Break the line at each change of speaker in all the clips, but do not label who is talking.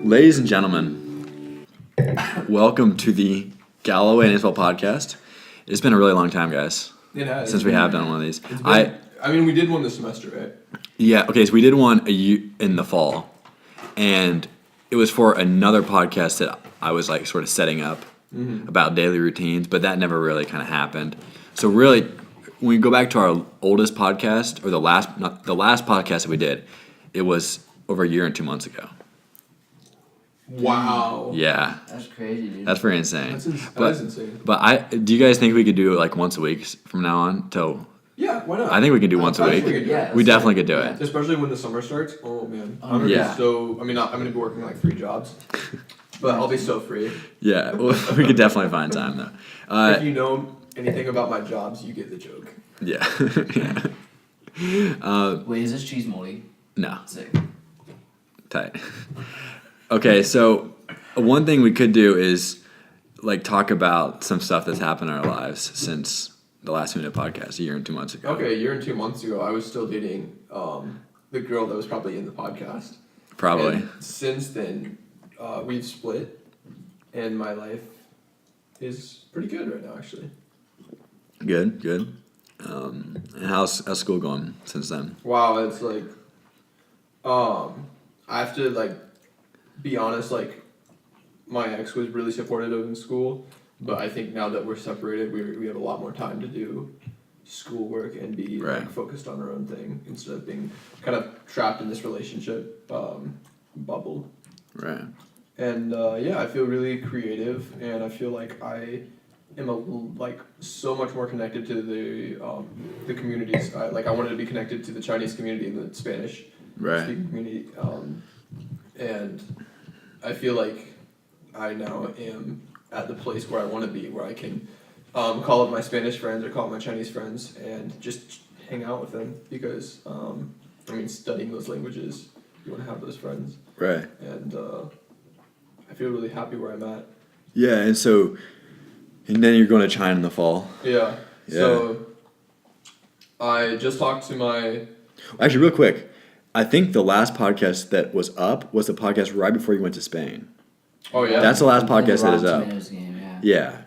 Ladies and gentlemen, welcome to the Galloway and Isabel podcast. It's been a really long time, guys.
It has.
Since we have done one of these.
We did one this semester, right?
Yeah, okay, so we did one in the fall, and it was for another podcast that I was like sort of setting up about daily routines, but that never really kind of happened. So really, when we go back to our oldest podcast, or the last podcast that we did, it was over a year and 2 months ago.
Wow.
Yeah.
That's crazy, dude.
That's pretty insane.
That's insane.
But do you guys think we could do it like once a week from now on till?
Yeah, why not?
I think we could do once a week. We definitely could do it.
Especially when the summer starts. Oh man. I'm gonna
Yeah.
be so. I'm gonna be working like 3 jobs, but I'll be so free.
Yeah, we could definitely find time though.
If you know anything about my jobs, you get the joke.
Yeah.
Wait, is this cheese moldy?
No.
Sick.
Tight. Okay, so one thing we could do is like talk about some stuff that's happened in our lives since the last minute podcast a year and 2 months ago.
Okay, a year and 2 months ago, I was still dating the girl that was probably in the podcast.
Probably.
And since then, we've split, and my life is pretty good right now, actually.
Good. And how's school going since then?
Wow, it's like, I have to like be honest. Like, my ex was really supportive in school, but I think now that we're separated, we have a lot more time to do schoolwork and be
Right.
like, focused on our own thing instead of being kind of trapped in this relationship bubble.
Right.
And I feel really creative, and I feel like I am so much more connected to the communities. I wanted to be connected to the Chinese community and the Spanish speaking community, and I feel like I now am at the place where I want to be, where I can call up my Spanish friends or call up my Chinese friends and just hang out with them because studying those languages, you want to have those friends.
Right.
And I feel really happy where I'm at.
Yeah, and then you're going to China in the fall.
Yeah. So I just talked to my...
Actually, real quick, I think the last podcast that was up was the podcast right before you went to Spain.
Oh, yeah?
That's the last podcast that is up.
Game,
Yeah.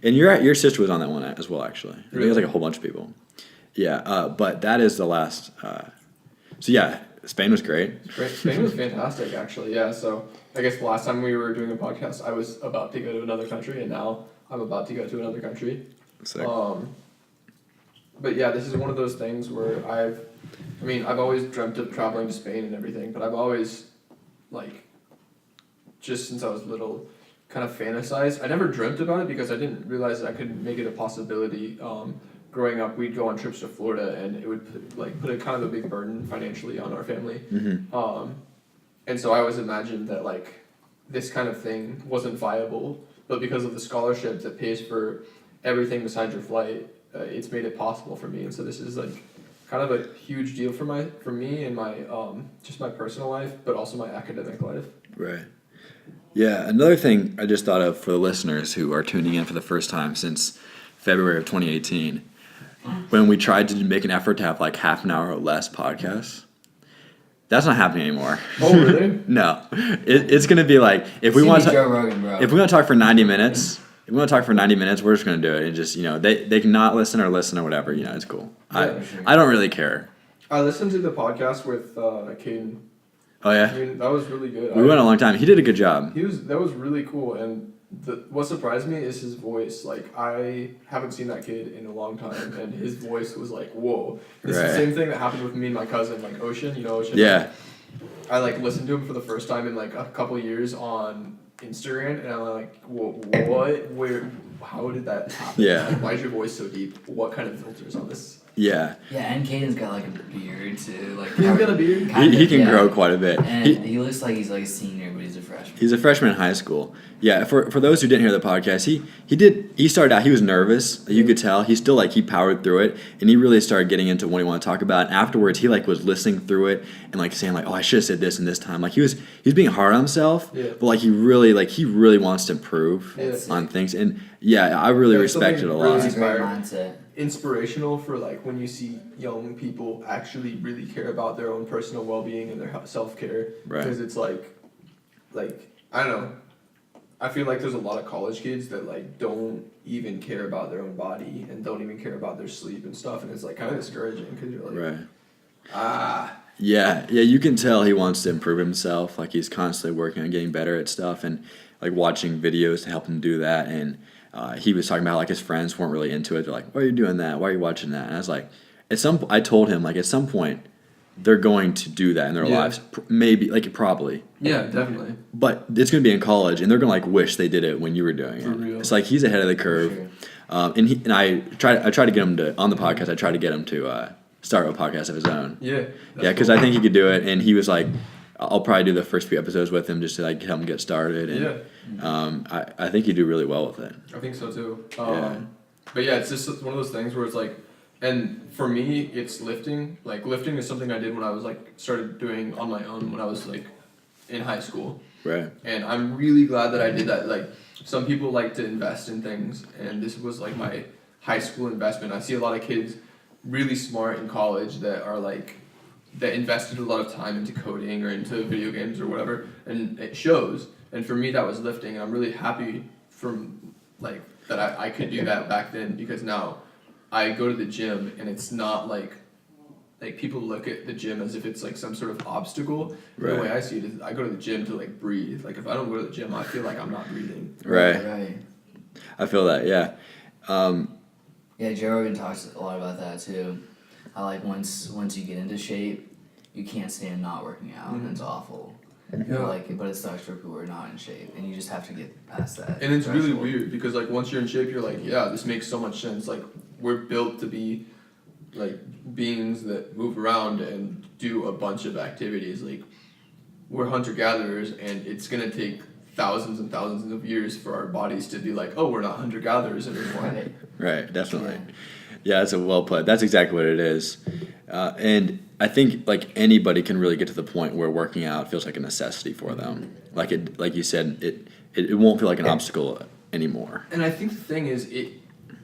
And your sister was on that one as well, actually. I think
Really?
it was like a whole bunch of people. Yeah, but that is the last... Spain was great.
Spain was fantastic, actually. Yeah, so I guess the last time we were doing a podcast, I was about to go to another country, and now I'm about to go to another country.
Sick.
But yeah, this is one of those things where I've always dreamt of traveling to Spain and everything, but I've always, just since I was little, kind of fantasized. I never dreamt about it because I didn't realize that I could make it a possibility. Growing up, we'd go on trips to Florida, and it would put a kind of a big burden financially on our family.
Mm-hmm.
And so I always imagined that this kind of thing wasn't viable, but because of the scholarship that pays for everything besides your flight, it's made it possible for me. And so this is kind of a huge deal for me and my just my personal life, but also my academic life.
Right. Yeah, another thing I just thought of for the listeners who are tuning in for the first time since February of 2018, when we tried to make an effort to have half an hour or less podcasts, that's not happening anymore.
Oh, really?
No. It's going to be if we want to
Joe Rogan, bro.
If we want to talk for 90 minutes, we're just going to do it. And just, they can not listen or whatever, it's cool.
Yeah, sure.
I don't really care.
I listened to the podcast with Caden.
Oh, yeah?
That was really good.
We went a long time. He did a good job.
That was really cool, and what surprised me is his voice. I haven't seen that kid in a long time, and his voice was whoa. It's the same thing that happened with me and my cousin, Ocean. You know Ocean?
Yeah.
I listened to him for the first time in a couple of years on Instagram, and I'm like, whoa, what? Where? How did that happen?
Yeah.
Why is your voice so deep? What kind of filters on this?
Yeah.
Yeah, and Caden's got a beard too.
He's got a beard?
He can grow quite a bit.
And he looks like he's a senior, but he's a freshman.
He's a freshman in high school. Yeah, for those who didn't hear the podcast, he started out, he was nervous. You could tell. He still he powered through it, and he really started getting into what he wanted to talk about. And afterwards, he was listening through it and saying oh, I should have said this and this time. He was being hard on himself, but he really wants to improve on things. And yeah, I really respect it a lot.
It's a great mindset.
Inspirational for when you see young people actually really care about their own personal well-being and their self-care,
Right.
because it's like, I don't know. I feel like there's a lot of college kids that like don't even care about their own body and don't even care about their sleep and stuff, and it's like kind of discouraging because you're like,
Right. Yeah, you can tell he wants to improve himself. Like he's constantly working on getting better at stuff and like watching videos to help him do that. And he was talking about like his friends weren't really into it. They're like, "Why are you doing that? Why are you watching that?" And I was like, I told him like at some point they're going to do that in their
Yeah.
lives, maybe like probably.
yeah, definitely.
But it's going to be in college, and they're going to like wish they did it when you were doing it.
For real.
It's like he's ahead of the curve.
Sure.
And I tried to get him to on the podcast. I tried to get him to start a podcast of his own.
Yeah.
Yeah, because I think he could do it, and he was like, "I'll probably do the first few episodes with him just to like help him get started." And I think he'd do really well with it.
I think so too.
Yeah.
But yeah, it's just one of those things where it's like, and for me, it's lifting. Like lifting is something I did when I was like started doing on my own when I was like in high school,
Right.
and I'm really glad that I did that. Like some people like to invest in things, and this was like my high school investment. I see a lot of kids really smart in college that are like that invested a lot of time into coding or into video games or whatever, and it shows. And for me, that was lifting, and I'm really happy from like that I could do that back then, because now I go to the gym and it's not like people look at the gym as if it's like some sort of obstacle.
Right.
The way I see it is I go to the gym to like breathe. Like if I don't go to the gym, I feel like I'm not breathing.
Right.
Right.
I feel that. Yeah.
Yeah, Joe Rogan talks a lot about that too. How like once you get into shape, you can't stand not working out, and it's awful.
Yeah.
Like, but it sucks for people who are not in shape, and you just have to get past that.
And it's really
threshold.
weird because like once you're in shape, you're like, yeah, this makes so much sense. Like we're built to be like beings that move around and do a bunch of activities. Like we're hunter gatherers, and it's gonna take thousands and thousands of years for our bodies to be like, oh, we're not hunter gatherers anymore.
Right.
Right. Definitely. Yeah, that's a well put. That's exactly what it is. And I think like anybody can really get to the point where working out feels like a necessity for them. Like you said, it won't feel like an obstacle anymore.
And I think the thing is,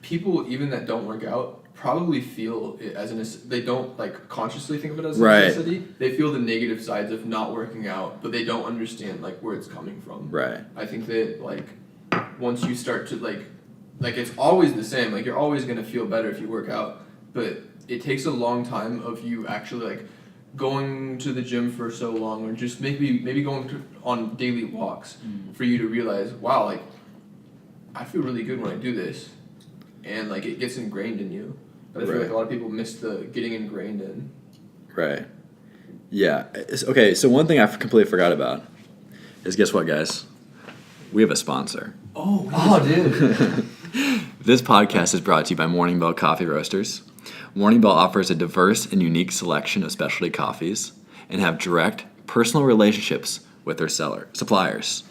people even that don't work out probably feel it as they don't like consciously think of it as a
Right.
necessity. They feel the negative sides of not working out, but they don't understand like where it's coming from.
Right.
I think that like once you start to like it's always the same. Like you're always gonna feel better if you work out, but it takes a long time of you actually like going to the gym for so long, or just maybe going on daily walks for you to realize, wow, like I feel really good when I do this, and like it gets ingrained in you. But I feel
Right.
like a lot of people miss the getting ingrained in.
Right. Yeah. Okay, so one thing I completely forgot about is, guess what, guys? We have a sponsor.
Oh, dude.
This podcast is brought to you by Morning Bell Coffee Roasters. Morning Bell offers a diverse and unique selection of specialty coffees and have direct personal relationships with their suppliers.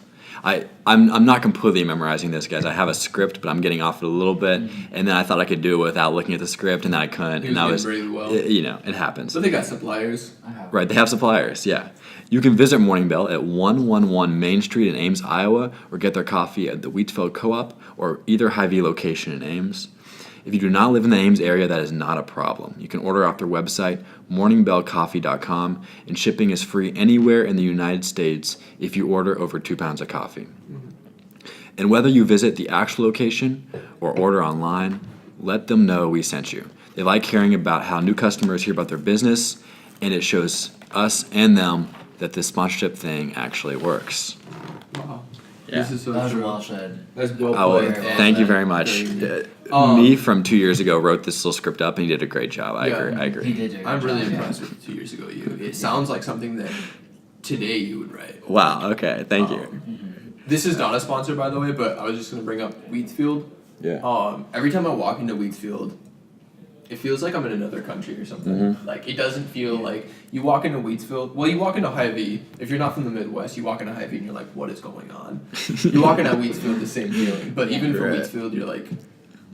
I'm not completely memorizing this, guys. I have a script, but I'm getting off it a little bit, and then I thought I could do it without looking at the script, and then I couldn't.
He
And
was
that
doing
was,
really well.
it happens.
So they got suppliers.
I have.
Right, they have suppliers, yeah. You can visit Morning Bell at 111 Main Street in Ames, Iowa, or get their coffee at the Wheatfield Co-op or either Hy-Vee location in Ames. If you do not live in the Ames area, that is not a problem. You can order off their website, morningbellcoffee.com, and shipping is free anywhere in the United States if you order over 2 pounds of coffee. And whether you visit the actual location or order online, let them know we sent you. They like hearing about how new customers hear about their business, and it shows us and them that this sponsorship thing actually works.
Wow.
Yeah.
This is so
That was
true.
well said.
That's well
Oh,
played.
Very
thank you
well
very much.
Um,
Me from 2 years ago wrote this little script up, and he did a great job. I
Yeah.
agree.
He did do a good
I'm really
job, yeah.
impressed with 2 years ago you. It sounds like something that today you would write.
Wow. Okay. Thank you.
This is not a sponsor, by the way, but I was just gonna bring up Wheatfield.
Yeah.
Every time I walk into Wheatfield, it feels like I'm in another country or something.
Mm-hmm.
Like it doesn't feel like you walk into Wheatfield. Well, you walk into Hy-Vee. If you're not from the Midwest, you walk into Hy-Vee and you're like, "What is going on?" You walk into Wheatfield, the same feeling. But even from
Right.
Wheatfield, you're like,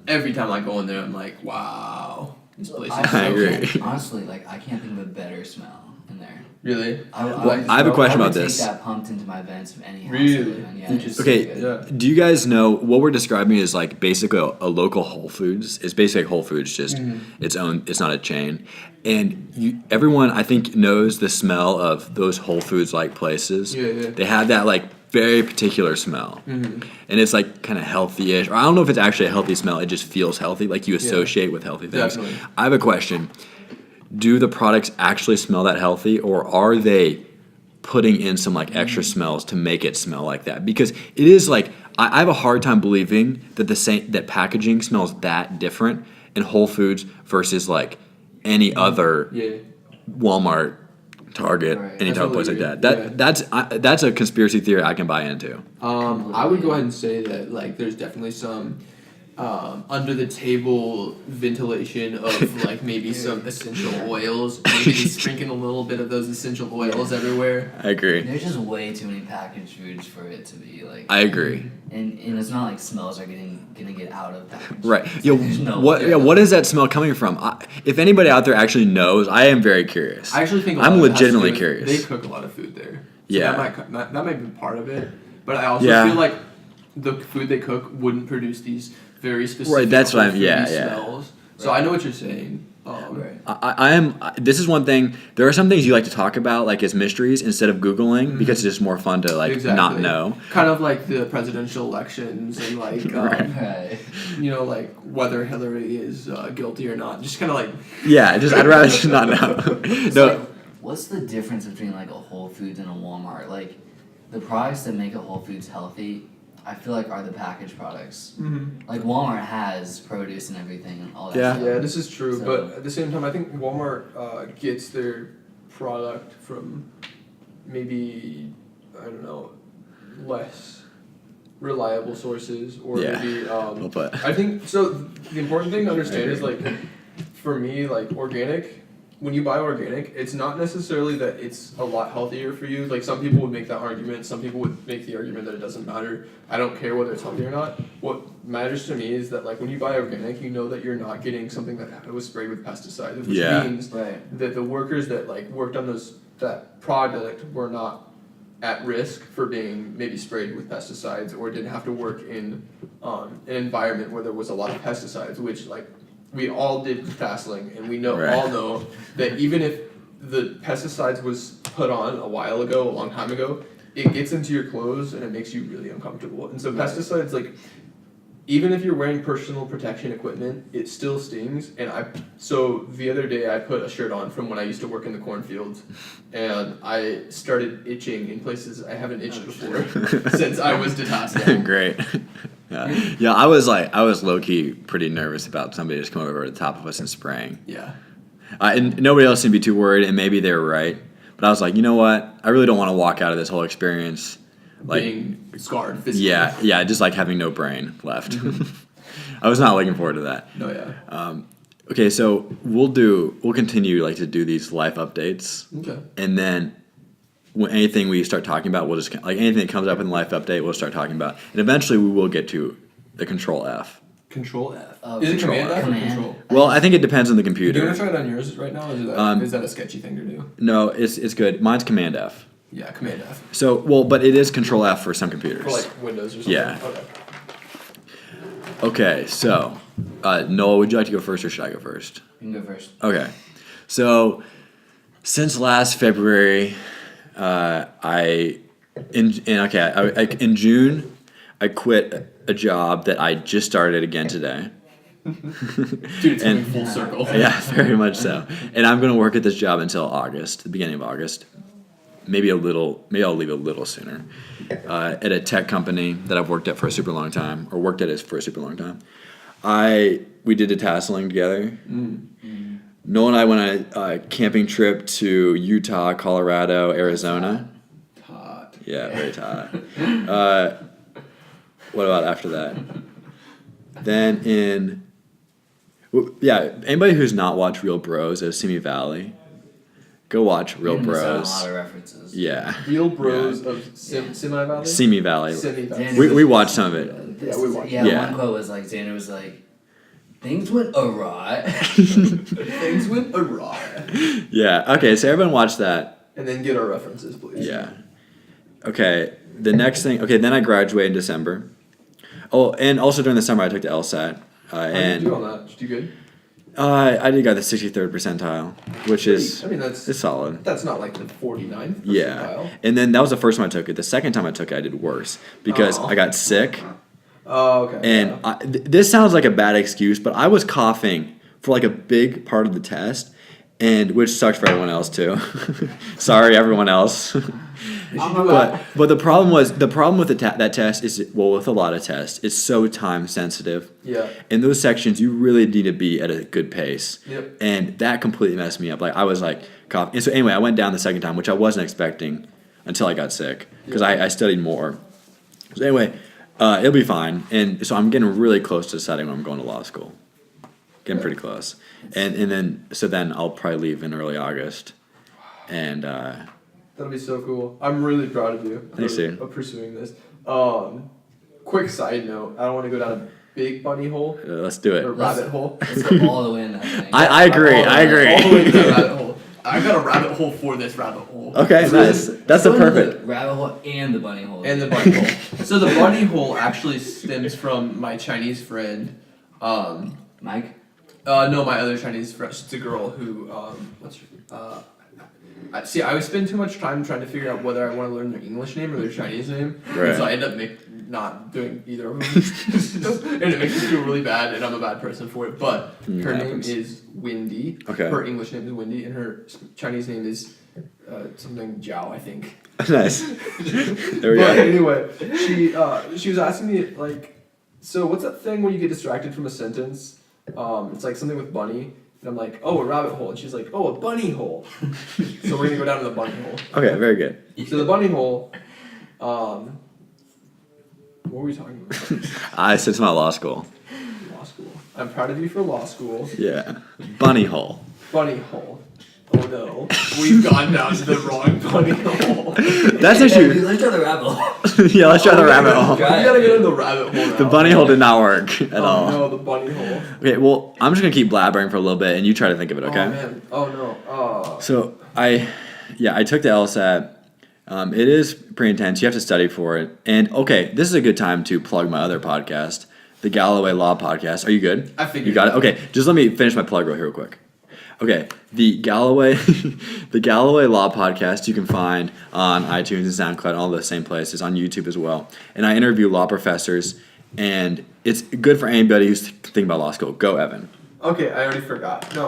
every time I go in there, I'm like, "Wow, this place is
I
so
I agree.
cool."
Honestly, like I can't think of a better smell in there.
Really?
I
I have a question
would
about
take
this.
that pumped into my vents from any house I
Really?
live in. Yeah, it's so
Okay,
good.
Yeah.
do you guys know what we're describing is like basically a local Whole Foods? It's basically Whole Foods, just its own. It's not a chain, and everyone I think knows the smell of those Whole Foods like places.
Yeah, yeah.
They have that like very particular smell, and it's like kind of healthy-ish. Or I don't know if it's actually a healthy smell. It just feels healthy, like you associate with healthy things.
Definitely.
I have a question: do the products actually smell that healthy, or are they putting in some like extra smells to make it smell like that? Because it is like I have a hard time believing that that packaging smells that different in Whole Foods versus like any other
Yeah.
Walmart, Target,
Right.
any
I
type of place like
totally
that.
agree.
That's a conspiracy theory I can buy into.
I would go ahead and say that like there's definitely some under the table ventilation of like maybe some essential oils. Maybe just drinking a little bit of those essential oils everywhere.
I agree.
There's just way too many packaged foods for it to be like.
I agree.
And it's not like smells are gonna get out of packaged.
Right.
foods.
Yo,
Like, there's no
what?
way.
Yeah, what is that smell coming from? If anybody out there actually knows, I am very curious.
I actually think
I'm
of it has to do
legitimately
with-
curious.
They cook a lot of food there. So
Yeah.
that might be part of it. But I also
Yeah.
feel like the food they cook wouldn't produce these very specific
Right, that's what I'm-
fruity
yeah, yeah.
smells. So I know what you're saying.
Right.
I am. This is one thing. There are some things you like to talk about, like as mysteries, instead of Googling, because it's just more fun to like not
Exactly.
know.
Kind of like the presidential elections and like
Right.
you know, like whether Hillary is guilty or not. Just kind of like
Yeah, just I'd rather just not know.
It's
No,
like, what's the difference between like a Whole Foods and a Walmart? Like, the products that make a Whole Foods healthy, I feel like are the packaged products. Like Walmart has produce and everything and all that
Yeah.
stuff.
yeah, this is true.
So-
But at the same time, I think Walmart gets their product from maybe I don't know less reliable sources or
Yeah.
maybe
well put.
I think so. The important thing to understand is like, for me, like organic. When you buy organic, it's not necessarily that it's a lot healthier for you. Like some people would make that argument. Some people would make the argument that it doesn't matter. I don't care whether it's healthy or not. What matters to me is that like when you buy organic, you know that you're not getting something that was sprayed with pesticides, which
Yeah.
means
Right.
that the workers that like worked on that product were not at risk for being maybe sprayed with pesticides or didn't have to work in an environment where there was a lot of pesticides, which like we all did tasseling and we know
Right.
all know that even if the pesticides was put on a while ago, a long time ago, it gets into your clothes and it makes you really uncomfortable. And so pesticides, like, even if you're wearing personal protection equipment, it still stings. And so the other day I put a shirt on from when I used to work in the cornfields, and I started itching in places I haven't itched before since I was detasseling.
Great. Yeah, I was low key pretty nervous about somebody just coming over the top of us and spraying.
Yeah.
And nobody else seemed to be too worried, and maybe they were right. But I was like, you know what? I really don't want to walk out of this whole experience like
Being scarred physically.
yeah, just like having no brain left. I was not looking forward to that.
No, yeah.
Okay, so we'll continue like to do these life updates,
Okay.
and then when anything we start talking about, we'll just like anything that comes up in the life update, we'll start talking about, and eventually we will get to the Control F.
Control F.
Oh,
Is it
Control
Command
F.
F or
Command.
Control?
Well, I think it depends on the
Do you
computer.
want to try it on yours right now? Or is that a sketchy thing to do?
No, it's good. Mine's Command F.
Yeah, Command F.
So but it is Control F for some computers.
For like Windows or something.
Yeah.
Okay.
Okay, so Noah, would you like to go first or should I go first?
You can go first.
Okay, so since last February, in June, I quit a job that I just started again today.
Dude, it's coming full circle.
Yeah, very much so. And I'm gonna work at this job until August, the beginning of August. Maybe I'll leave a little sooner. At a tech company that I've worked at for a super long time, or worked at it for a super long time. We did a tasseling together. Noel and I went on a camping trip to Utah, Colorado, Arizona.
Hot.
Yeah, very hot. What about after that? Then anybody who's not watched Real Bros at Simi Valley, go watch Real
You're gonna miss out on
Bros.
a lot of references.
Yeah,
Real Bros of Semi Valley?
Simi Valley.
Semi Valley.
Xander
We
was-
watched some of it.
This
Yeah, we
is-
watched
Yeah,
Yeah.
one quote was like, Xander was like, things went awry.
Things went awry.
Yeah. Okay, so everyone watched that.
And then get our references, please.
Yeah. Okay. The next thing. Okay, then I graduated in December. Oh, and also during the summer I took the LSAT.
How did
And
you do on that? Did you do good?
I did got the 63rd percentile, which is
I mean, that's
it's solid.
That's not like the 49th percentile.
Yeah, and then that was the first time I took it. The second time I took it, I did worse because
Oh.
I got sick.
Oh, okay.
And
yeah.
this sounds like a bad excuse, but I was coughing for like a big part of the test, and which sucks for everyone else too. Sorry, everyone else.
You should do a-
but the problem with that test is, well, with a lot of tests, it's so time sensitive.
Yeah.
In those sections, you really need to be at a good pace.
Yep.
And that completely messed me up. Like I was like coughing. And so anyway, I went down the second time, which I wasn't expecting until I got sick because
Yeah.
I studied more. So anyway, it'll be fine. And so I'm getting really close to deciding when I'm going to law school. Getting pretty close. And then I'll probably leave in early August. And
That'll be so cool. I'm really proud of you
Thanks, dude.
of pursuing this. Quick side note, I don't want to go down a big bunny hole
let's do
or
it.
rabbit hole.
Let's go all the way in that thing.
I agree.
All
I agree.
All the way to that rabbit hole. I got a rabbit hole for this rabbit hole.
Okay,
So
nice. That's the
Go into
perfect.
the rabbit hole and the bunny hole.
And the bunny hole. So the bunny hole actually stems from my Chinese friend.
Mike?
No, my other Chinese friend. It's a girl who. See, I would spend too much time trying to figure out whether I want to learn their English name or their Chinese name.
Right.
And so I end up not doing either of them. And it makes me feel really bad, and I'm a bad person for it. But her name
happens.
is Wendy.
Okay.
Her English name is Wendy, and her Chinese name is something Jiao, I think.
Nice. There we
But
go.
anyway, she was asking me like, so what's that thing when you get distracted from a sentence? It's like something with bunny, and I'm like, oh, a rabbit hole, and she's like, oh, a bunny hole. So we're gonna go down to the bunny hole.
Okay, very good.
So the bunny hole, what were we talking about?
I said it's my law school.
Law school. I'm proud of you for law school.
Yeah. Bunny hole.
Bunny hole. Oh no, we've gone down to the wrong bunny hole.
That's
Hey,
actually.
dude, let's try the rabbit hole.
Yeah, let's try the rabbit hole.
We gotta get in the rabbit hole now.
The bunny hole did not work at
Oh
all.
no, the bunny hole.
Okay, well, I'm just gonna keep blabbering for a little bit, and you try to think of it,
Oh
okay?
man. Oh no. Oh.
So I took the LSAT. It is pretty intense. You have to study for it. And okay, this is a good time to plug my other podcast, the Galloway Law Podcast. Are you good?
I figured
You got it.
it out.
Okay, just let me finish my plug real quick. Okay, the Galloway Law Podcast you can find on iTunes and SoundCloud, all the same places, on YouTube as well. And I interview law professors, and it's good for anybody who's thinking about law school. Go, Evan.
Okay, I already forgot. No.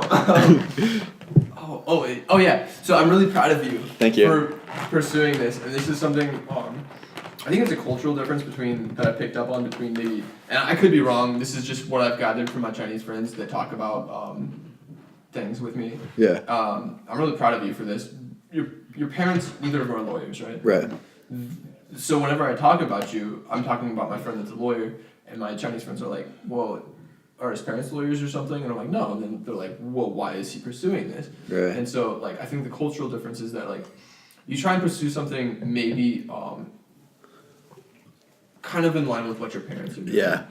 Oh yeah. So I'm really proud of you.
Thank you.
For pursuing this, and this is something. I think it's a cultural difference that I picked up on between maybe, and I could be wrong. This is just what I've gathered from my Chinese friends that talk about things with me.
Yeah.
I'm really proud of you for this. Your parents, neither of them are lawyers, right?
Right.
So whenever I talk about you, I'm talking about my friend that's a lawyer, and my Chinese friends are like, well, are his parents lawyers or something? And I'm like, no. And then they're like, well, why is he pursuing this?
Right.
And so, like, I think the cultural difference is that, like, you try and pursue something maybe kind of in line with what your parents are doing.
Yeah.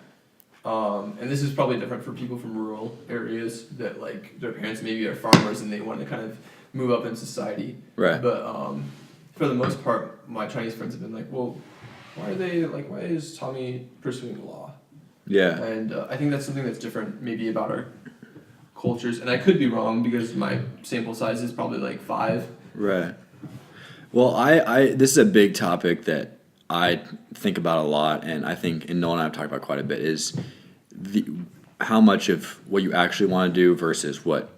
And this is probably different for people from rural areas that, like, their parents maybe are farmers and they want to kind of move up in society.
Right.
But for the most part, my Chinese friends have been like, well, why is Tommy pursuing law?
Yeah.
And I think that's something that's different maybe about our cultures. And I could be wrong because my sample size is probably like 5.
Right. Well, I this is a big topic that I think about a lot, and I think, and Noel and I have talked about quite a bit, is how much of what you actually want to do versus what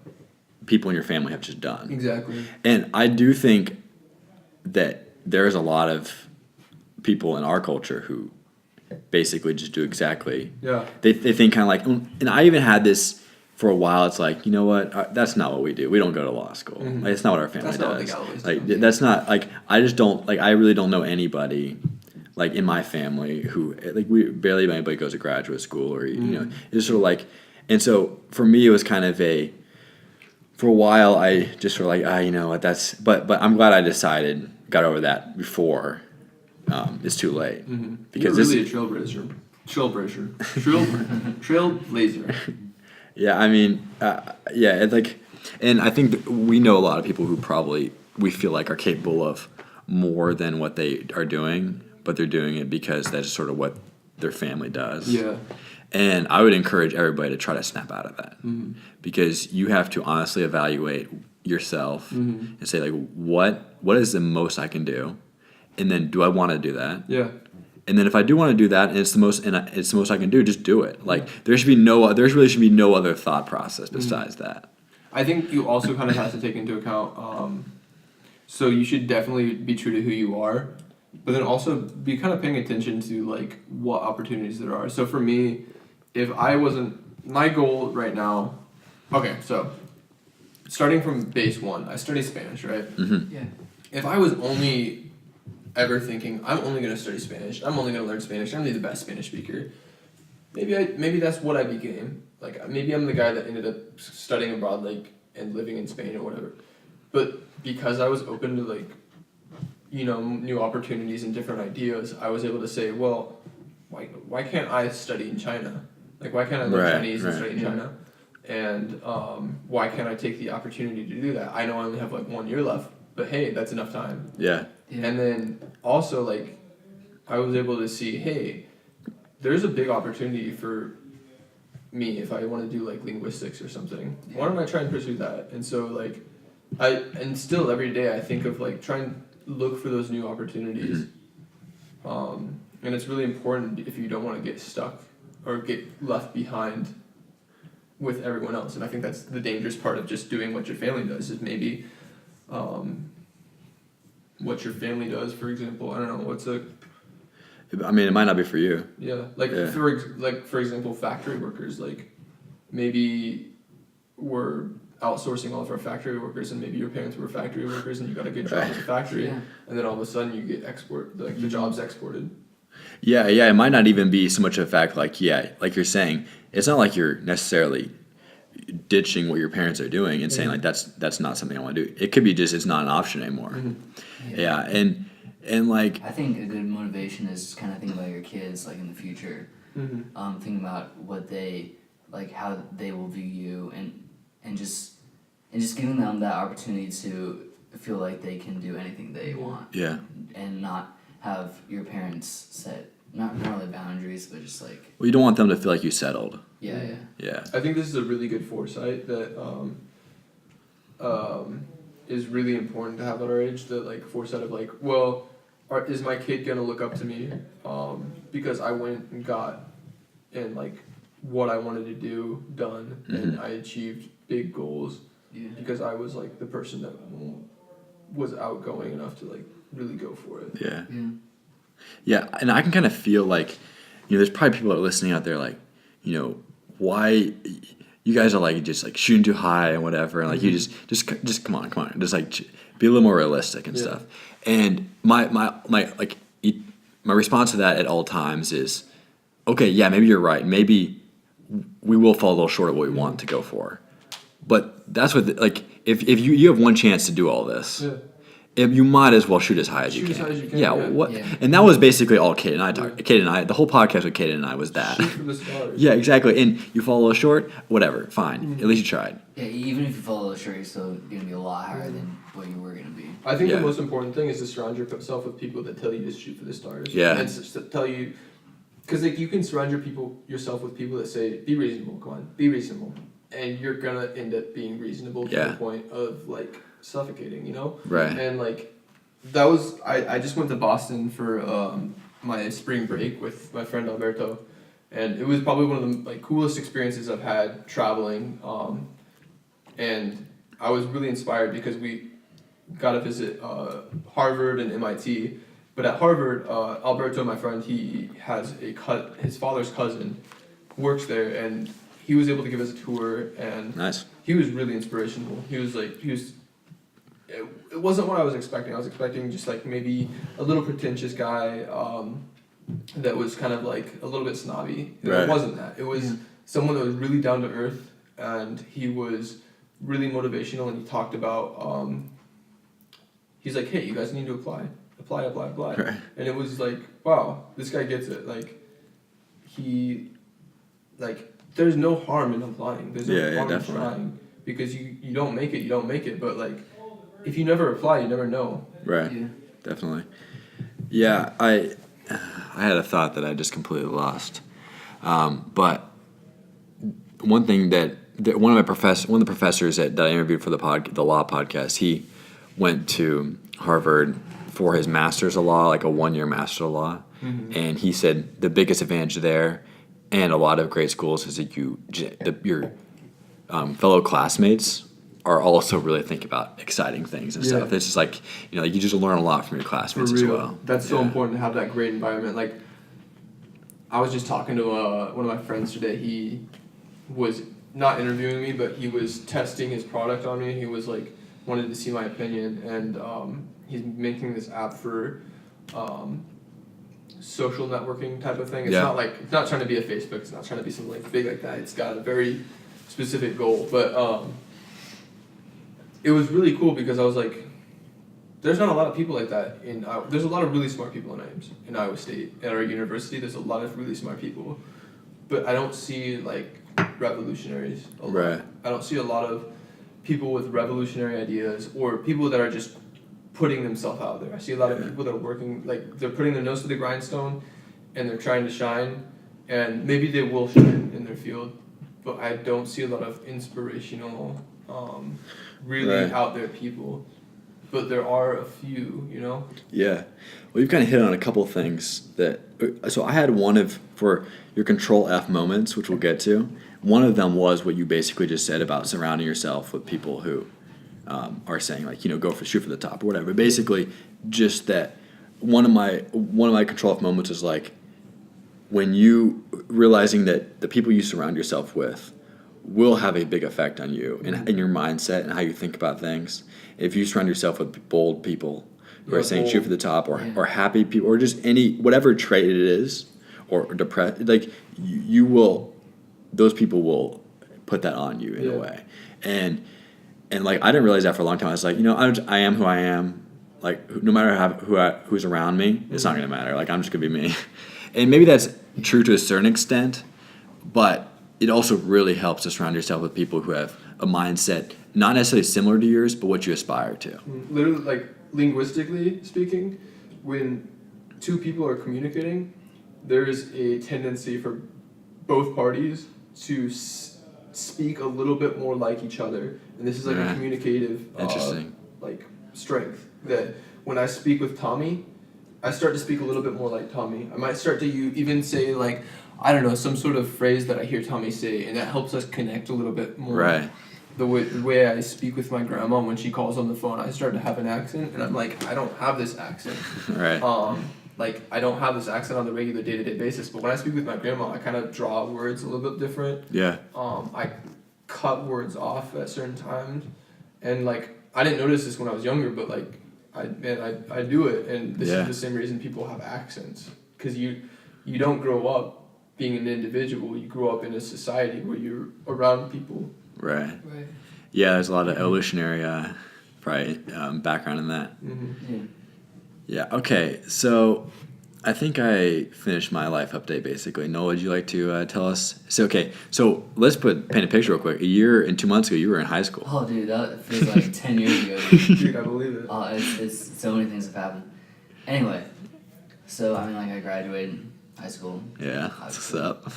people in your family have just done.
Exactly.
And I do think that there's a lot of people in our culture who basically just do exactly.
Yeah.
They think kind of like, and I even had this for a while. It's like, you know what? That's not what we do. We don't go to law school.
Mhm.
Like, it's not what our family
That's not what the
does.
Galloways
Like
do.
that's not like I just don't like I really don't know anybody like in my family who like we barely anybody goes to graduate school or you know it's sort of like, and so for me it was kind of for a while I just sort of like you know what that's but I'm glad I got over that before it's too late because
You're
this
really a trailblazer.
Yeah, I mean, it's like, and I think that we know a lot of people who probably we feel like are capable of more than what they are doing, but they're doing it because that's sort of what their family does.
Yeah.
And I would encourage everybody to try to snap out of that
Mm-hmm.
because you have to honestly evaluate yourself and say like, what is the most I can do, and then do I want to do that?
Yeah.
And then if I do want to do that, and it's the most I can do, just do it. Like there really should be no other thought process besides that.
I think you also kind of have to take into account. So you should definitely be true to who you are, but then also be kind of paying attention to like what opportunities there are. So for me, if I wasn't my goal right now, okay, so starting from base one, I study Spanish, right?
Yeah.
If I was only ever thinking I'm only gonna study Spanish, I'm only gonna learn Spanish, I'm gonna be the best Spanish speaker. Maybe that's what I became. Like maybe I'm the guy that ended up studying abroad, like and living in Spain or whatever. But because I was open to like, new opportunities and different ideas, I was able to say, well, why can't I study in China? Like why can't I learn Chinese and study in China? And why can't I take the opportunity to do that? I know I only have like 1 year left, but hey, that's enough time.
Yeah.
And then also like I was able to see, hey, there's a big opportunity for me if I want to do like linguistics or something. Why don't I try and pursue that? And so like and still every day I think of like trying to look for those new opportunities. And it's really important if you don't want to get stuck or get left behind with everyone else. And I think that's the dangerous part of just doing what your family does is maybe what your family does, for example. I don't know,
I mean, it might not be for you.
yeah, like
Yeah.
for example, factory workers, like maybe we're outsourcing all of our factory workers, and maybe your parents were factory workers, and you got a good job
Right.
at the factory,
Yeah.
and then all of a sudden you get the job's exported.
Yeah, it might not even be so much a fact like you're saying, it's not like you're necessarily ditching what your parents are doing and saying like that's not something I want to do. It could be just it's not an option anymore. Yeah, and like
I think a good motivation is kind of think about your kids like in the future.
Mm-hmm.
Think about what they like, how they will view you, and just giving them that opportunity to feel like they can do anything they want,
yeah.
and not have your parents set not really boundaries, but just like
Well, you don't want them to feel like you settled.
yeah.
Yeah.
I think this is a really good foresight that is really important to have at our age. The like foresight of like, well, is my kid gonna look up to me because I went and got and like what I wanted to do done, and I achieved big goals
Yeah.
because I was like the person that was outgoing enough to like really go for it.
Yeah.
Yeah.
Yeah, and I can kind of feel like, there's probably people that are listening out there like, why you guys are like just like shooting too high and whatever, and like you just come on, just like be a little more realistic and stuff. And my response to that at all times is, okay, yeah, maybe you're right. Maybe we will fall a little short of what we want to go for, but that's what if you have one chance to do all this.
Yeah.
You might as well shoot as high as you
Shoot as
can.
high as you can,
Yeah,
yeah.
what?
Yeah.
And that was basically all Kate and I talked. Kate and I, the whole podcast with Kate and I was that.
Shoot for the stars.
Yeah, exactly. And you fall a little short, whatever, fine. At least you tried.
Yeah, even if you follow the shirt, you're still gonna be a lot higher than what you were gonna be.
I think
Yeah.
the most important thing is to surround yourself with people that tell you to shoot for the stars.
Yeah.
And to tell you, because like you can surround yourself with people that say, be reasonable, come on, be reasonable. And you're gonna end up being reasonable to
Yeah.
the point of like suffocating,
Right.
And like, that was, I just went to Boston for my spring break with my friend Alberto. And it was probably one of the like coolest experiences I've had traveling. And I was really inspired because we got to visit Harvard and MIT. But at Harvard, Alberto, my friend, he has his father's cousin works there, and he was able to give us a tour, and
Nice.
he was really inspirational. It wasn't what I was expecting. I was expecting just like maybe a little pretentious guy that was kind of like a little bit snobby. And
Right.
It wasn't that. It was someone that was really down to earth, and he was really motivational, and he talked about he's like, hey, you guys need to apply.
Right.
And it was like, wow, this guy gets it. Like, there's no harm in applying. There's no
Yeah,
harm in
definitely.
trying. Because you don't make it, you don't make it. But, like, if you never apply, you never know.
Right.
Yeah.
Definitely. Yeah, I had a thought that I just completely lost. But one thing that one of the professors that I interviewed for the law podcast, he went to Harvard for his master's of law, like a 1-year master of law, and he said the biggest advantage there, and a lot of great schools, is that your fellow classmates are also really thinking about exciting things and stuff. It's just like, you just learn a lot from your classmates as well.
That's so important to have that great environment. Like, I was just talking to one of my friends today. He was not interviewing me, but he was testing his product on me. He was like, wanted to see my opinion, and he's making this app for social networking type of thing. It's not trying to be a Facebook. It's not trying to be something like big like that. It's got a very specific goal, but it was really cool because I was like, there's not a lot of people like that there's a lot of really smart people in Iowa State. At our university, there's a lot of really smart people, but I don't see like revolutionaries a lot.
Right.
I don't see a lot of people with revolutionary ideas or people that are just putting themselves out there. I see a lot of people that are working, like they're putting their nose to the grindstone and they're trying to shine, and maybe they will shine in their field, but I don't see a lot of inspirational, really out there people. But there are a few,
Yeah. Well, you've kind of hit on a couple of things so I had for your Control F moments, which we'll get to. One of them was what you basically just said about surrounding yourself with people who are saying like, shoot for the top or whatever. Basically, just that one of my Control F moments is like when you realizing that the people you surround yourself with will have a big effect on you and your mindset and how you think about things. If you surround yourself with bold people who are saying shoot for the top or happy people or just whatever trait it is or depressed, like those people will put that on you in a way. And like I didn't realize that for a long time. I was like, I am who I am. Like no matter who's around me, it's not gonna matter. Like I'm just gonna be me. And maybe that's true to a certain extent, but it also really helps to surround yourself with people who have a mindset not necessarily similar to yours, but what you aspire to.
Literally, like linguistically speaking, when two people are communicating, there's a tendency for both parties to speak a little bit more like each other, and this is like a communicative like strength. That when I speak with Tommy, I start to speak a little bit more like Tommy. I might start to even say like, I don't know, some sort of phrase that I hear Tommy say, and that helps us connect a little bit more.
Right.
The way I speak with my grandma when she calls on the phone, I start to have an accent, and I'm like, I don't have this accent.
Right.
Like I don't have this accent on the regular day-to-day basis, but when I speak with my grandma, I kind of draw words a little bit different.
Yeah.
I cut words off at certain times, and like I didn't notice this when I was younger, but like I do it, and this is the same reason people have accents, because you don't grow up being an individual. You grow up in a society where you're around people.
Right. Yeah, there's a lot of evolutionary background in that.
Mm-hmm.
Yeah. Okay. So I think I finished my life update basically. Noah, would you like to tell us? So let's paint a picture real quick. A year and 2 months ago, you were in high school.
Oh, dude, that feels like 10 years ago.
Dude, I believe it.
It's so many things have happened. Anyway, so I graduated high school.
Yeah. What's up?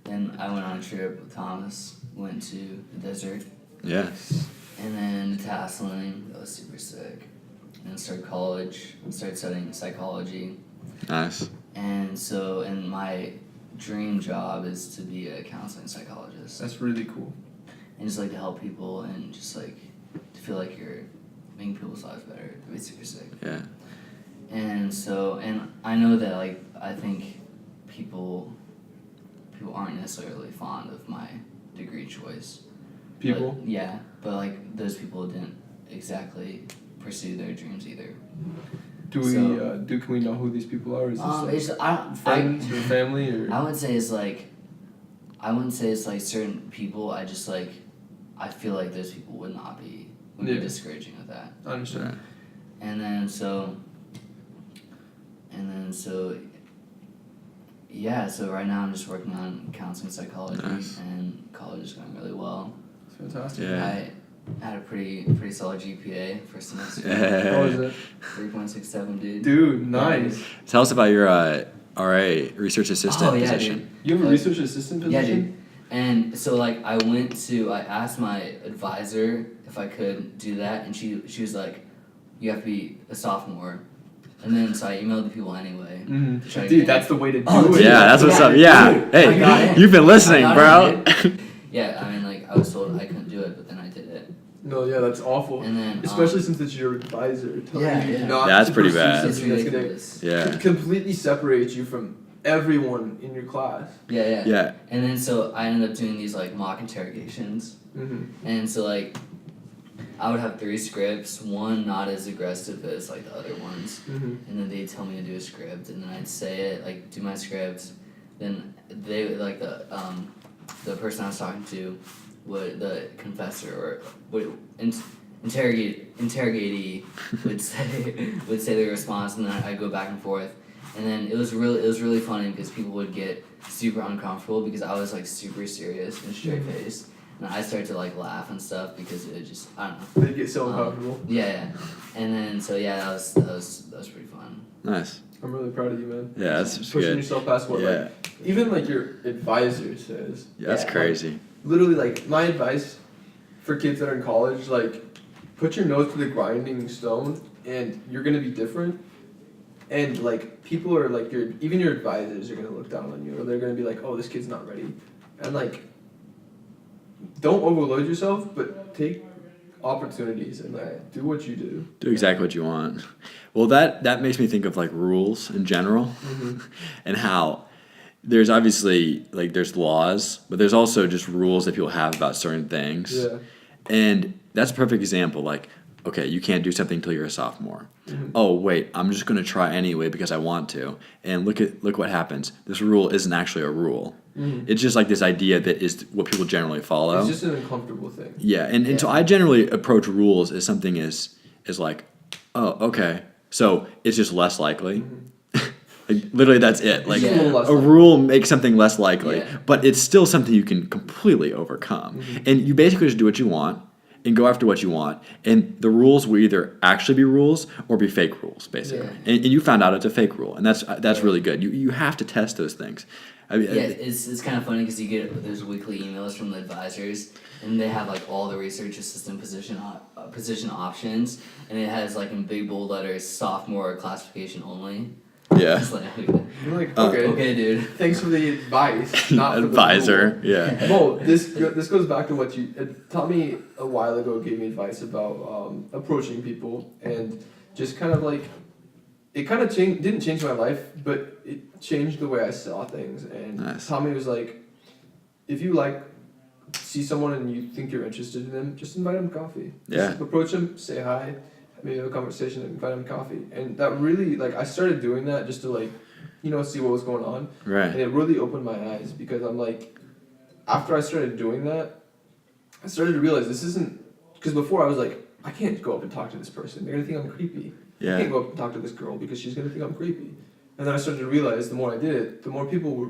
Then I went on a trip with Thomas. Went to the desert.
Yeah.
And then tasseling. That was super sick. And then started college. Started studying psychology.
Nice.
And my dream job is to be a counseling psychologist.
That's really cool.
And just like to help people and just like to feel like you're making people's lives better. It'd be super sick.
Yeah.
And I know that like I think people aren't necessarily fond of my degree choice.
People?
But like those people didn't exactly pursue their dreams either.
Can we know who these people are? Is this friends or family or?
I wouldn't say it's like certain people. I just like I feel like those people would be discouraging with that.
I understand.
And then so so right now I'm just working on counseling psychology.
Nice.
And college is going really well.
It's fantastic.
Yeah.
I had a pretty solid GPA first semester.
Yeah.
How was it?
3.67, dude.
Dude, nice.
Tell us about your RA, research assistant
Oh, yeah,
position.
dude.
You have a
Like,
research assistant
Yeah,
position?
dude. And so like I asked my advisor if I could do that, and she was like, you have to be a sophomore. And then so I emailed the people anyway. to try to
Dude,
get
that's
in.
the way to do
Oh,
it.
dude.
Yeah, that's what's up.
Dude,
Yeah.
I got
Hey,
in.
you've been listening,
I
bro.
got in, Yeah, I mean like I was told I couldn't do it, but then I did it.
No, yeah, that's awful.
And then
Especially since it's your advisor telling
Yeah,
you
yeah.
not
That's
to
pretty
pursue
bad.
It's
something that's gonna
ridiculous.
Yeah.
completely separate you from everyone in your class.
Yeah.
Yeah.
And then so I ended up doing these like mock interrogations.
Mm-hmm.
And so like I would have 3 scripts, one not as aggressive as like the other ones.
Mm-hmm.
And then they'd tell me to do a script, and then I'd say it, like do my script. Then they like the person I was talking to, the confessor or interrogatee would say the response, and then I'd go back and forth. And then it was really funny because people would get super uncomfortable because I was like super serious and straight faced, and I started to like laugh and stuff because it just I don't know.
They get so uncomfortable.
Yeah. And then so yeah, that was pretty fun.
Nice.
I'm really proud of you, man.
Yeah, that's
Pushing
good.
yourself past what,
Yeah.
like, even like your advisor says.
Yeah, that's
Yeah.
crazy.
Literally, like, my advice for kids that are in college, like, put your nose to the grinding stone, and you're gonna be different. And like, people are like, even your advisors are gonna look down on you, or they're gonna be like, oh, this kid's not ready. And like, don't overload yourself, but take opportunities and like do what you do.
Do exactly what you want. Well, that makes me think of like rules in general, and how there's obviously like there's laws, but there's also just rules that people have about certain things.
Yeah.
And that's a perfect example. Like, okay, you can't do something until you're a sophomore. Oh wait, I'm just gonna try anyway because I want to. And look what happens. This rule isn't actually a rule. It's just like this idea that is what people generally follow.
It's just an uncomfortable thing.
Yeah, and so I generally approach rules as something is like, oh, okay, so it's just less likely. Like literally, that's it. Like
Just a little less
a
likely.
rule makes something less likely,
Yeah.
but it's still something you can completely overcome. And you basically just do what you want and go after what you want. And the rules will either actually be rules or be fake rules, basically.
Yeah.
And you found out it's a fake rule, and that's really good. You have to test those things. I mean,
Yeah, it's kind of funny because you get those weekly emails from the advisors, and they have like all the research assistant position options, and it has like in big bold letters sophomore classification only.
yeah.
It's like,
You're like,
Uh,
okay,
okay, dude.
thanks for the advice, not for the
Advisor,
rule.
yeah.
Mo, this goes back to what you Tommy a while ago gave me advice about approaching people, and just kind of like it kind of didn't change my life, but it changed the way I saw things. And
Nice.
Tommy was like, if you like see someone and you think you're interested in them, just invite them to coffee.
Yeah.
Just approach them, say hi, maybe have a conversation, and invite them to coffee. And that really like I started doing that just to like, see what was going on. And
Right.
it really opened my eyes because I'm like, after I started doing that, I started to realize this isn't, because before I was like, I can't go up and talk to this person. They're going to think I'm creepy. I
Yeah.
can't go up and talk to this girl because she's going to think I'm creepy. And then I started to realize the more I did it, the more people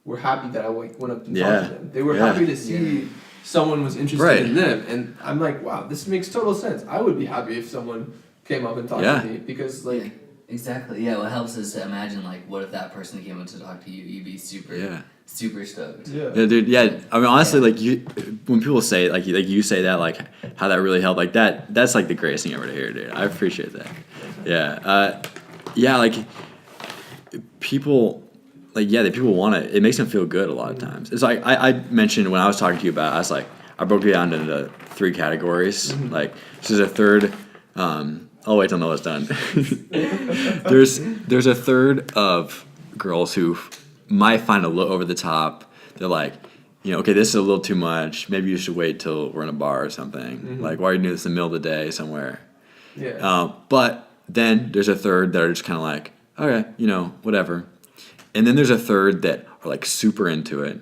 were happy that I went up and
Yeah.
talked to them. They were
Yeah.
happy to see someone was interested
Right.
in them. And I'm like, wow, this makes total sense. I would be happy if someone came up and talked
Yeah.
to me because like,
Yeah, exactly. Yeah, what helps is to imagine like what if that person came up to talk to you, you'd be super
Yeah.
super stoked.
yeah.
Yeah, dude. Yeah, I mean, honestly, like when people say like you say that, like how that really helped, like that's like the greatest thing ever to hear, dude. I appreciate that. Yeah, yeah, like people, like the people want it. It makes them feel good a lot of times. It's like I mentioned when I was talking to you about it, I was like I broke it down into 3 categories. Like this is a third. I'll wait till Noah's done. There's a third of girls who might find a little over the top. They're like, okay, this is a little too much. Maybe you should wait till we're in a bar or something. Like, why are you doing this in the middle of the day somewhere?
Yeah.
But then there's a third that are just kind of like, okay, whatever. And then there's a third that are like super into it.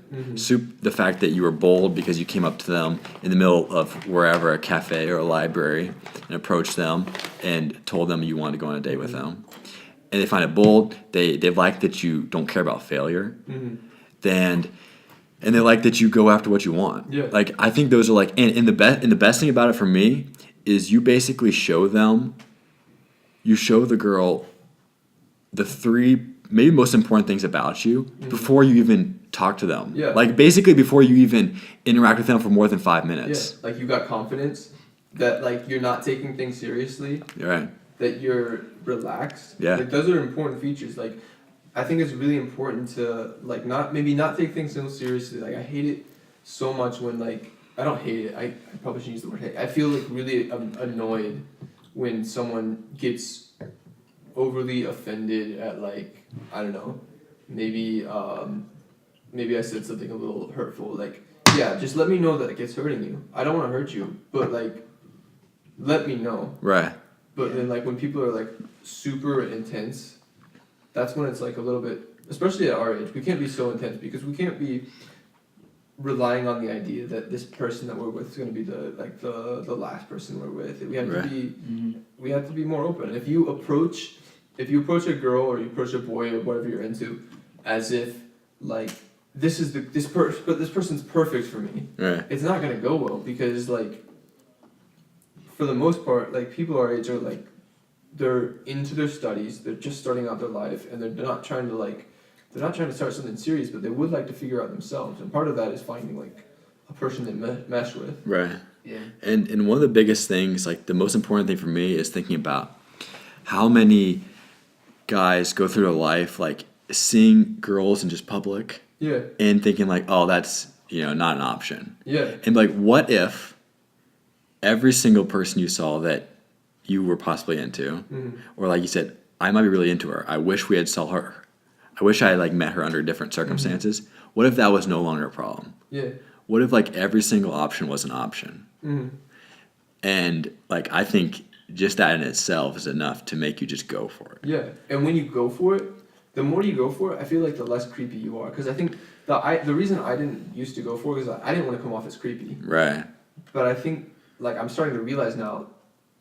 The fact that you were bold because you came up to them in the middle of wherever, a cafe or a library, and approached them and told them you wanted to go on a date with them. And they find it bold. They like that you don't care about failure. And they like that you go after what you want.
Yeah.
Like I think those are like, and the best thing about it for me is you basically show the girl the 3 maybe most important things about you before you even talk to them.
Yeah.
Like basically before you even interact with them for more than 5 minutes.
Yeah, like you got confidence that like you're not taking things seriously,
You're right.
that you're relaxed.
Yeah.
Like those are important features. Like I think it's really important to like not take things so seriously. Like I hate it so much when like I don't hate it. I probably shouldn't use the word hate. I feel like really annoyed when someone gets overly offended at like I don't know, maybe I said something a little hurtful. Like yeah, just let me know that it's hurting you. I don't want to hurt you, but like let me know.
Right.
But then like when people are like super intense, that's when it's like a little bit, especially at our age, we can't be so intense because we can't be relying on the idea that this person that we're with is going to be the last person we're with. We have
Right.
to be we have to be more open. If you approach a girl or you approach a boy or whatever you're into as if like this person's perfect for me,
Right.
it's not going to go well because like for the most part, like people our age are like they're into their studies, they're just starting out their life, and they're not trying to start something serious, but they would like to figure out themselves, and part of that is finding like a person they mesh with.
Right.
Yeah.
And one of the biggest things, like the most important thing for me, is thinking about how many guys go through their life like seeing girls in just public
Yeah,
and thinking like, oh, that's not an option.
yeah,
And like, what if every single person you saw that you were possibly into, or like you said, I might be really into her. I wish we had saw her. I wish I had like met her under different circumstances. What if that was no longer a problem?
yeah.
What if like every single option was an option? And like I think just that in itself is enough to make you just go for it.
Yeah, and when you go for it, the more you go for it, I feel like the less creepy you are. Because I think the reason I didn't used to go for it is I didn't want to come off as creepy.
Right.
But I think like I'm starting to realize now,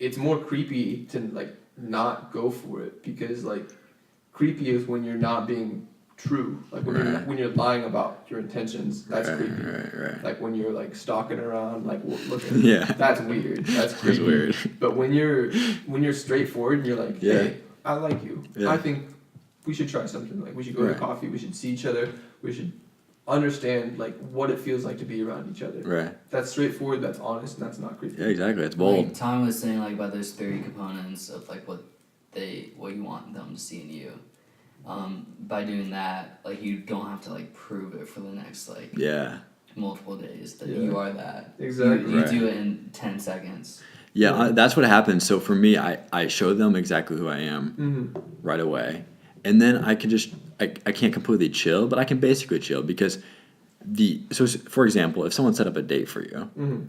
it's more creepy to like not go for it because like creepy is when you're not being true. Like when you're lying about your intentions, that's creepy.
Right.
Like when you're like stalking around, like looking.
Yeah.
That's weird. That's creepy.
It's weird.
But when you're straightforward and you're like, hey, I like you.
Yeah.
I think we should try something. Like we should go to
Right.
coffee. We should see each other. We should understand like what it feels like to be around each other.
Right.
That's straightforward. That's honest. And that's not creepy.
Yeah, exactly. It's bold.
Like Tom was saying like about those 3 components of like what you want them to see in you. By doing that, like you don't have to like prove it for the next like
Yeah.
multiple days that
Yeah.
you are that.
Exactly.
You
Right.
do it in 10 seconds.
Yeah, that's what happens. So for me, I show them exactly who I am
Mm-hmm.
right away. And then I can just, I can't completely chill, but I can basically chill because for example, if someone set up a date for you,
Mm-hmm.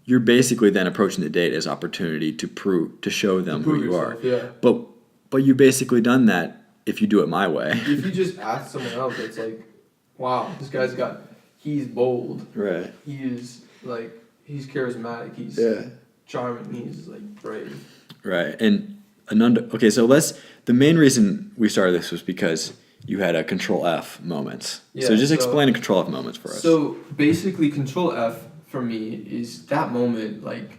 you're basically then approaching the date as opportunity to show them who you are.
Yeah.
But you basically done that if you do it my way.
If you just ask someone else, it's like, wow, this guy's he's bold.
Right.
He's charismatic. He's charming. He's like brave.
Right. And okay, so the main reason we started this was because you had a Control F moments.
Yeah,
so just
so-
explain a Control F moments for us.
So basically, Control F for me is that moment. Like,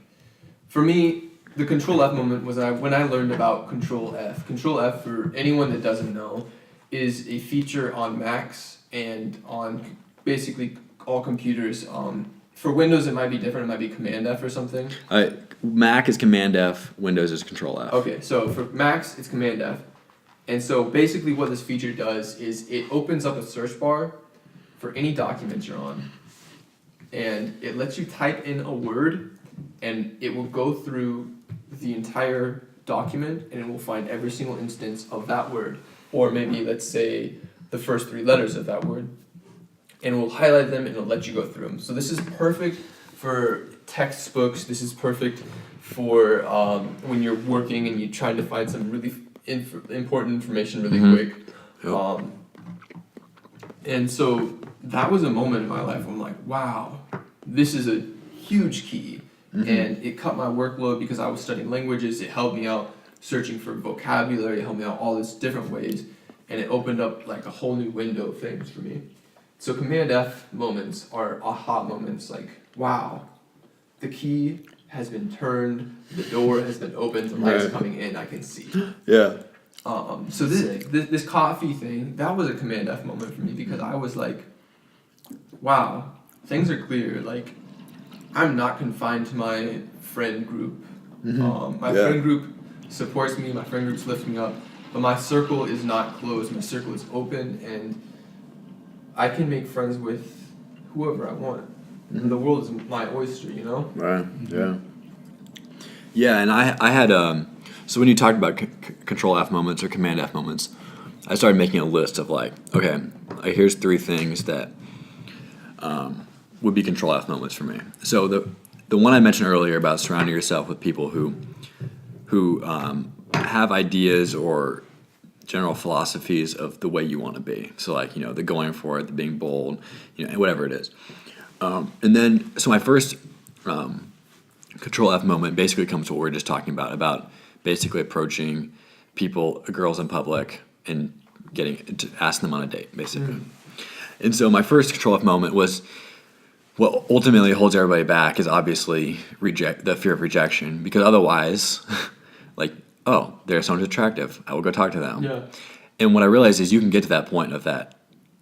for me, the Control F moment was when I learned about Control F. Control F, for anyone that doesn't know, is a feature on Macs and on basically all computers. For Windows, it might be different. It might be Command F or something.
Mac is Command F, Windows is Control F.
Okay, so for Macs, it's Command F. And so basically what this feature does is it opens up a search bar for any document you're on. And it lets you type in a word, and it will go through the entire document, and it will find every single instance of that word. Or maybe, let's say, the first 3 letters of that word. And it will highlight them, and it'll let you go through them. So this is perfect for textbooks. This is perfect for when you're working and you're trying to find some really important information really quick.
Yep.
And so that was a moment in my life where I'm like, wow, this is a huge key. And it cut my workload because I was studying languages. It helped me out searching for vocabulary. It helped me out all these different ways. And it opened up like a whole new window of things for me. So Command F moments are aha moments, like, wow, the key has been turned, the door has been opened, the light's
Right.
coming in, I can see.
Yeah.
So this coffee thing, that was a command F moment for me because I was like, wow, things are clear. Like, I'm not confined to my friend group. My friend group supports me. My friend groups lift me up, but my circle is not closed. My circle is open, and I can make friends with whoever I want. And the world is my oyster, you know.
Right. Yeah. Yeah, and I had so when you talked about control F moments or command F moments, I started making a list of like, okay, here's 3 things that would be control F moments for me. So the one I mentioned earlier about surrounding yourself with people who have ideas or general philosophies of the way you want to be. So like, the going for it, the being bold, whatever it is. And then so my first control F moment basically comes to what we were just talking about basically approaching people, girls in public, and asking them on a date, basically. And so my first control F moment was what ultimately holds everybody back is obviously the fear of rejection, because otherwise, like, oh, there's someone who's attractive, I will go talk to them.
Yeah.
And what I realized is you can get to that point of that.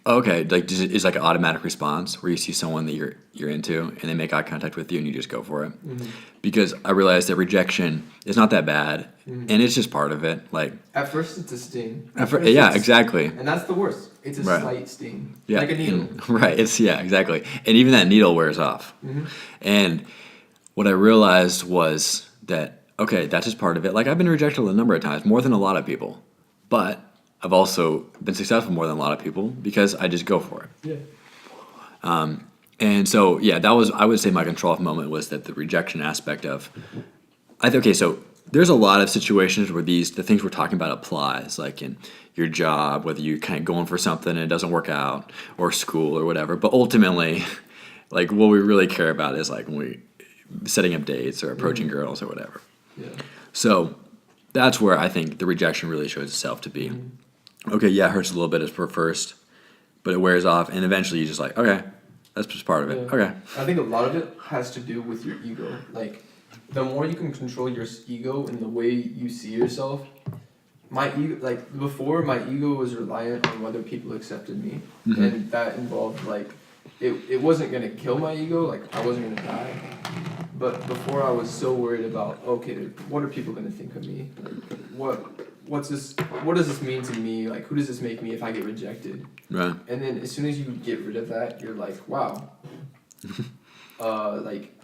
Okay, like is like an automatic response where you see someone that you're into and they make eye contact with you and you just go for it. Because I realized that rejection is not that bad, and it's just part of it. Like
At first, it's a sting.
Exactly.
And that's the worst. It's a
Right.
slight sting,
Yeah,
like a needle.
Right. Exactly. And even that needle wears off. And what I realized was that okay, that's just part of it. Like I've been rejected a number of times, more than a lot of people, but I've also been successful more than a lot of people because I just go for it.
Yeah.
And so, that was, I would say my control F moment was that the rejection aspect of, so there's a lot of situations where the things we're talking about applies, like in your job, whether you're kind of going for something and it doesn't work out, or school or whatever. But ultimately, like what we really care about is like when we setting up dates or approaching girls or whatever.
Yeah.
So that's where I think the rejection really shows itself to be. Okay, it hurts a little bit at first, but it wears off, and eventually you're just like, okay, that's just part of it.
Yeah.
Okay.
I think a lot of it has to do with your ego. Like, the more you can control your ego and the way you see yourself. My ego, like before, my ego was reliant on whether people accepted me, and that involved like, it wasn't gonna kill my ego. Like I wasn't gonna die. But before, I was so worried about, okay, what are people gonna think of me? Like, what does this mean to me? Like, who does this make me if I get rejected?
Right.
And then as soon as you get rid of that, you're like, wow. Like